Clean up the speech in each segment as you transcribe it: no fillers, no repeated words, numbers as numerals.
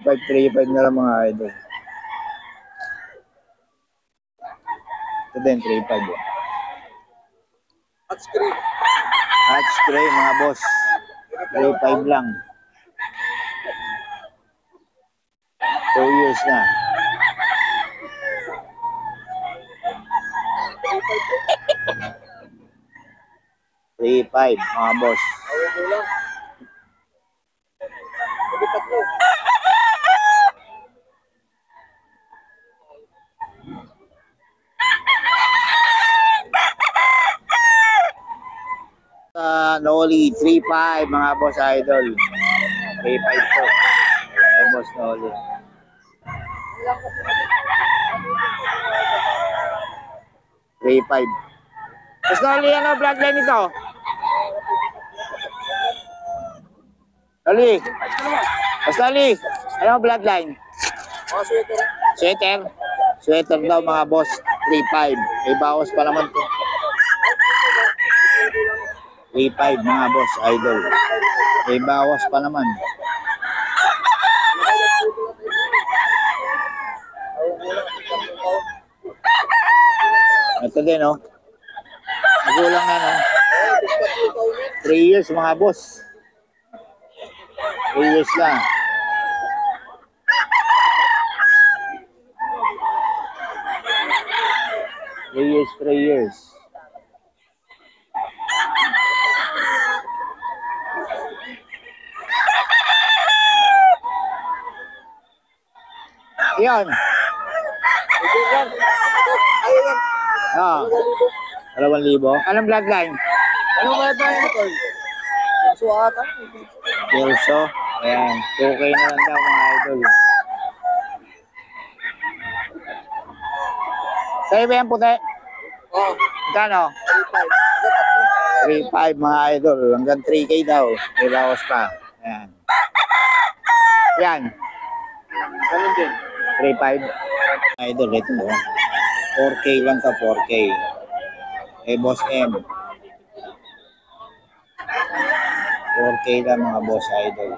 3.5 na lang mga idol. Ito din, 3.5. Hatch gray. Hatch gray mga boss. 3.5 lang. 2 years na. 3.5 mga boss. Noli 3.5 mga boss idol. 3.5 po. Ay boss Noli. $3.5. Boss Noli, ano bloodline ito? Noli. Boss Noli, ano bloodline? Sweater. Sweater. Sweater daw mga boss. 3.5. May bawas pa naman to. 3.5 mga boss idol. May bawas pa naman. Ito din oh. Magulang na no. 3 years mga boss. 3 years lang. Three years. Yan. Ah. 2,000. Anong bloodline? Ano ba ito? Suwata. Kelso. Ayan. 2K na lang daw mga idol. Sa'yo ba yan puti? Oo. Kano? 3.5 mga idol. Hanggang 3K daw. May bawas pa. Ayan. Yan. Ganun din. 3.5. Idol, ito mo. 4K lang ka, 4K. Eh, Boss M. 4K lang mga boss idol.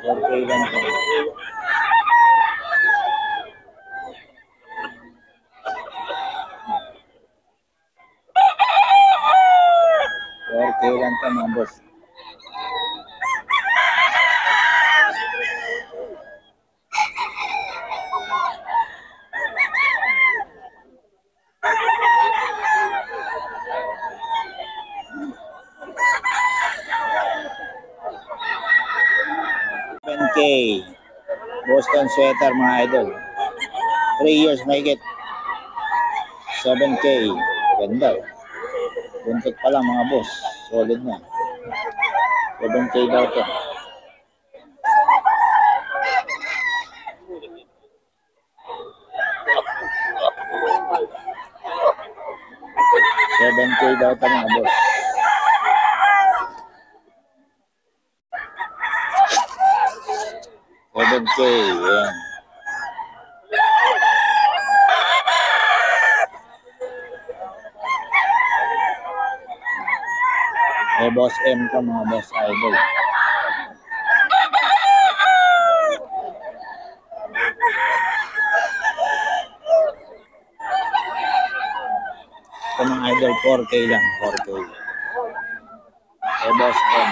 Okay lang po. Okay lang po mga boss. $7K. Boston sweater mga idol. 3 years may get. 7K. Ganda. Buntot pa lang mga boss. Solid na. 7K daw to. $7K daw to mga boss. $7K. Yan. Eh, Boss M ka mga boss idol. Ito mga idol, 4K lang. 4K. Eh, Boss M.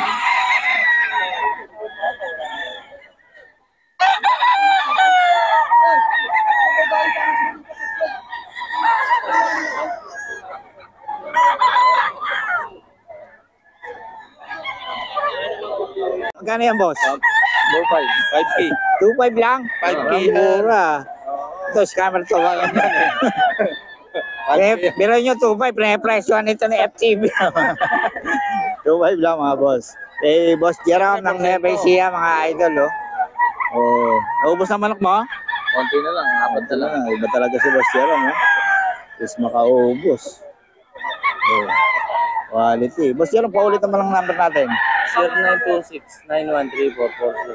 Magkano yan, boss? 5K. 2.5 lang? 5K. Mura. Ito, scammer to. Biro nyo 2.5, pre-presyo nito ni FTV. 2.5 lang mga boss. Eh, Boss Jerome ng Nueva Ecija, mga idol, oh. Oh, naubos na manok mo? Konti na lang, apat na lang. Iba talaga si Boss Jerome, oh. Tapos makaubos. Oh. Quality. Boss Jerome, paulit naman ang number natin. 0926-913-4402.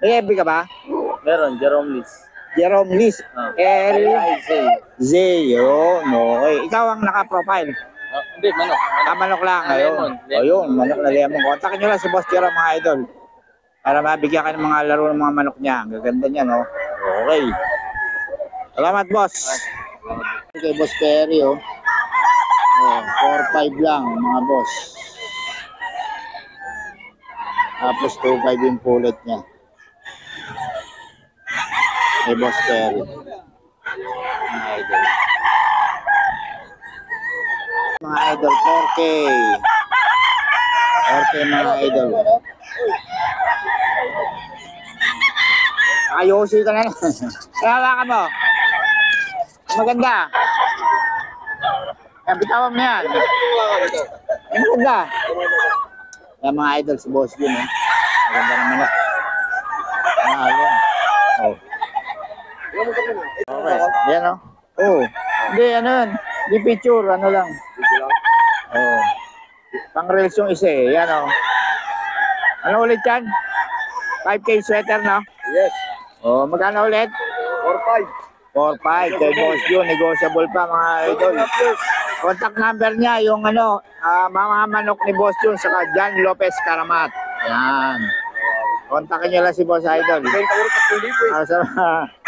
May FB ka ba? Meron, Jerome Liz. Jerome Liz. L. L-I-Z. Z. Yun. Okay. Ikaw ang naka-profile. Hindi, manok. Manok lang. Ayun. Lemon. Ayun, manok na lemon. Kontakin nyo lang si Boss Jerome mga idol. Para mabigyan ka ng mga laro ng mga manok niya. Ang gaganda niya, no? Okay. Salamat, boss. Okay, Boss Perry, oh. Oh, 4-5 lang, mga boss. Tapos 2-5 yung pulot niya. Hey, Boss Perry. Mga idol. Mga idol, 4K. 4K mga idol. Ayusin ka na. Kaya ka mo. Maganda. Yan, bitawan mo yan. Maganda. Yan mga idol, si Boss yun. Eh. Maganda naman na. Alon. Oh. Okay. Yan o. Oh. Hindi, ano yun. Hindi picture, ano lang. Oh. Pang-reels yung isa eh. Yan o. Ano ulit yan? 5K sweater, no? Yes. Oh, magkano ulit? 4-5. 4-5 kay Boss Jun, negotiable pa mga idol. Contact number niya yung ano, mga manok ni Boss Jun saka John Lopez Karamat. Yan. Kontakin niyo lang si Boss Idol. Sa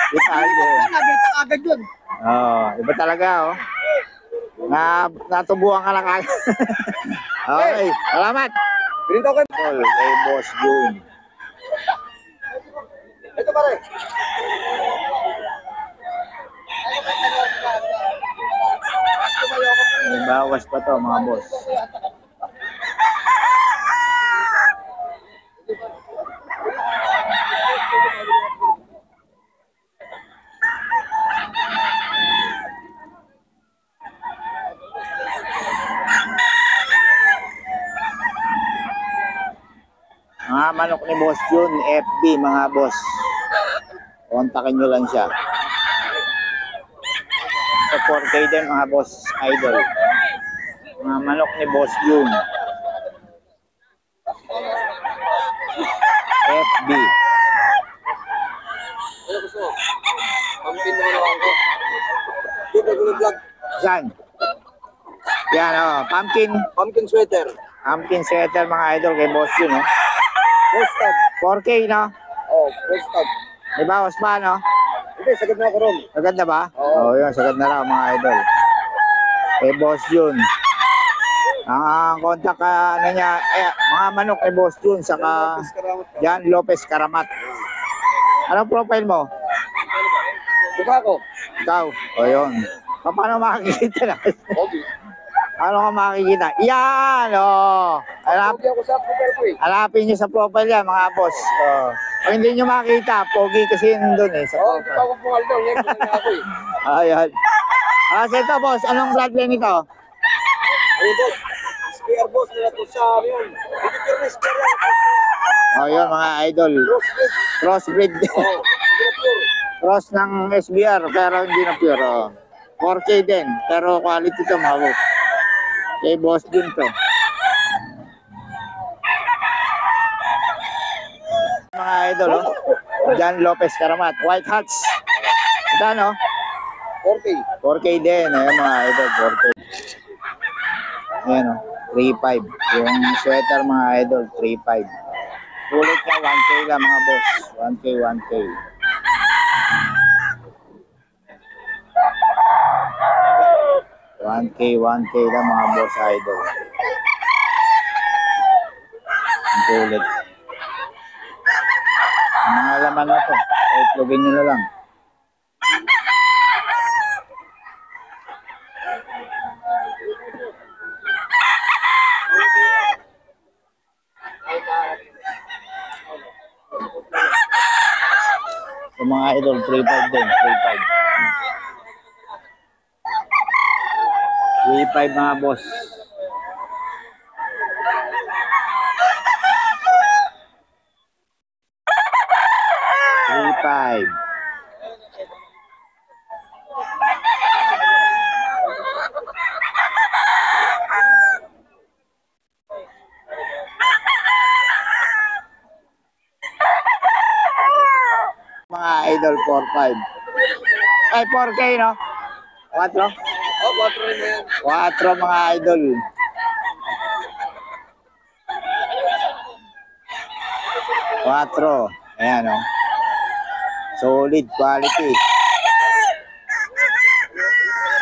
Italia. Agad yun. Oh, iba talaga oh. Natubuhan ka lang agad. Okay, salamat. Green token. Kay Boss Jun. Ito pare. May bawas pa to mga boss. Mga manok ni Boss Jun, FB mga boss. Kontakin nyo lang siya. Sa 4K din mga boss idol. Mga manok ni Boss Jun. FB. Ano gusto mo? Pampin mo naman ko. Dito vlog. Saan? Yan o, Pumpkin sweater. pumpkin sweater mga idol kay Boss Jun. Oh. Postad. 4K no? Oh, postad. May bawas pa no? Hindi, sagad na ako ron. Sagad na ba? Oo. Oo, yun, sagad na lang mga idol. Kay Boss Jun. Ang kontak ano niya, mga manok kay Boss Jun, saka John Lopez Karamat. Anong profile mo? Buka ko. Ikaw. O yun. Paano makikita na? Okay. Ano ka makikita? Yan! O! Pogi ako sa profile ko eh. Hanapin nyo sa profile yan, mga boss. O. Pag hindi nyo makita, pogi kasi yun doon eh. Sa Oo, di profile. pa ako pumaldo. Yan, na ako eh. Ayan. So ito boss, anong bloodline nito? Ayun boss. Spear boss nila to sa yun. Hindi pure na spear yan. O yun mga idol. Crossbreed. Crossbreed. Oo, hindi na pure. Cross ng SBR pero hindi na pure. O. 4K din, pero quality to mabot. Kay Boss din to. Mga idol, oh. John Lopez Karamat, White Hats. Ito no? 4K. 4K din, ayan mga idol, 4K. Ayan o, 3.5. Yung sweater mga idol, 3.5. Ulit niya, 1K lang mga boss. 1K, 1K. $1K lang mga boss idol. Ang ulit. Ang mga laman na to, itlogin nyo na lang. Sa mga idol, 3.5 din, 3.5. 3.5 mga boss. Five. Mga idol 4.5. Ay 4K no? 4? Oh, 4 rin mo yan. 4 mga idol. Quatro. Ayan, oh. Solid quality.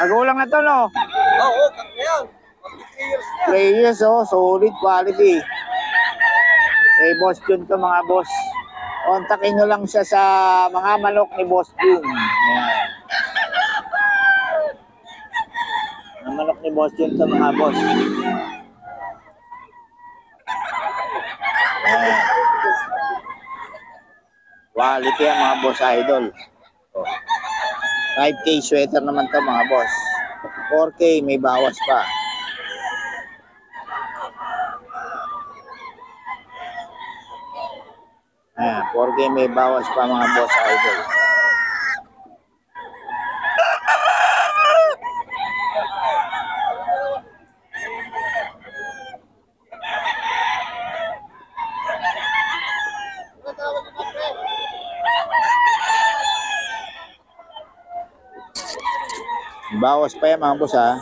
Nagulang na to, no? Oo, ngayon. 3 years na. 3 years, oh. Solid quality. Kay Boss Jun to, mga boss. Kontakin nyo lang siya sa mga manok ni Boss Jun. Ayan. Ang manok ni Boss Jun to, mga boss. Ayan. Quality ang mga boss idol. Oh. 5K sweater naman to, mga boss. 4K may bawas pa. Ayan, 4K may bawas pa, mga boss idol. Bawas pa yan, mga boss, ha.